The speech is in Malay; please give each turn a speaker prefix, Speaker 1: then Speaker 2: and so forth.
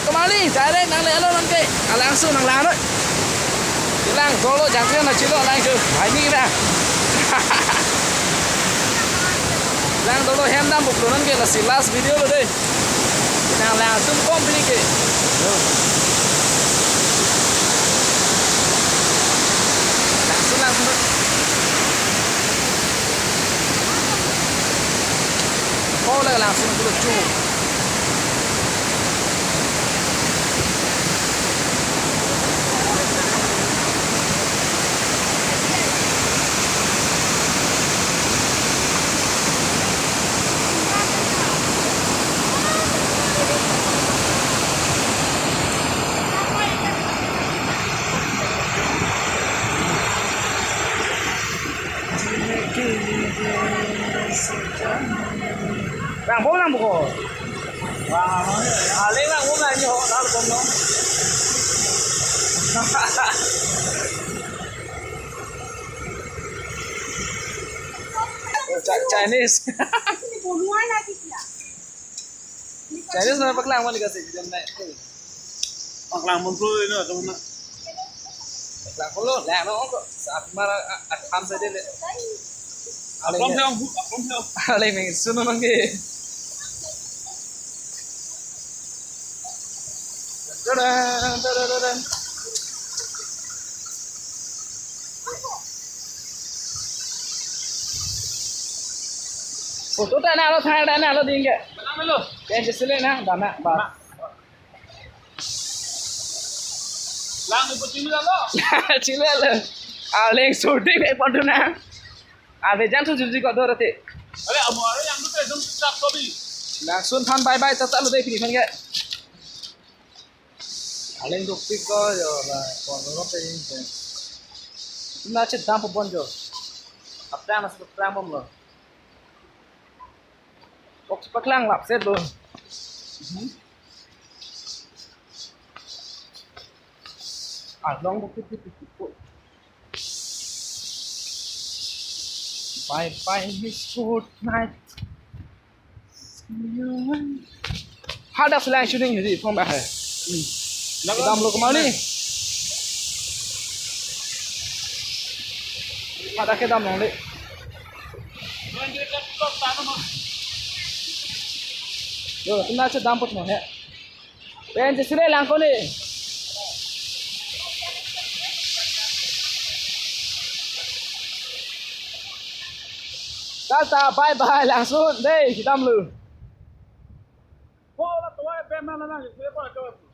Speaker 1: kembali direct nang lelo nanti langsung nang lang thôi lang solo jangan nak cilo lang ke ini kita lang dulu hendam buklunan ke last video lo deh nang langsung komplit ke langsung oh lah langsung dulu cuy Bang bố làm bộ lấy bang bố này nhiều đó là con nó Chinese Chinese nó bắt làm con gì cả gì trong này
Speaker 2: hoặc làm một đôi nữa không ạ
Speaker 1: làm con luôn làm nó có sao mà ăn sẽ đi
Speaker 2: không theo
Speaker 1: lên mình xuân nó cái foto ta nào nó thay đây nào nó đi kìa cái chỉ lên ha đảm nè bà
Speaker 2: làm một chín mươi đó
Speaker 1: chỉ lên lên shooting này con nào về jangan tu jadi kau dua rete.
Speaker 2: Ada amor yang tu tu tak kopi.
Speaker 1: Langsung than bye bye tak lu deh pilih kan ke. Aleng tu pick kau jo lah, kau nak apa ini? Tu nak cek dam pun jo. Apa nak sebut peram pun lo. Kau cepat lang lap set lo. Long bukti tu. Bye bye, good night. Ada flash shooting jadi phong bạc है. Đâm luôn cái máu đi. Ada cái đâm lòng đi. Rồi, chúng ta sẽ đâm một món hết. Bên chỉ sẽ làm con đi. Tata bye bye langsung deh kita melu.
Speaker 2: Oh, lah tu apa mana nak? Siapa nak?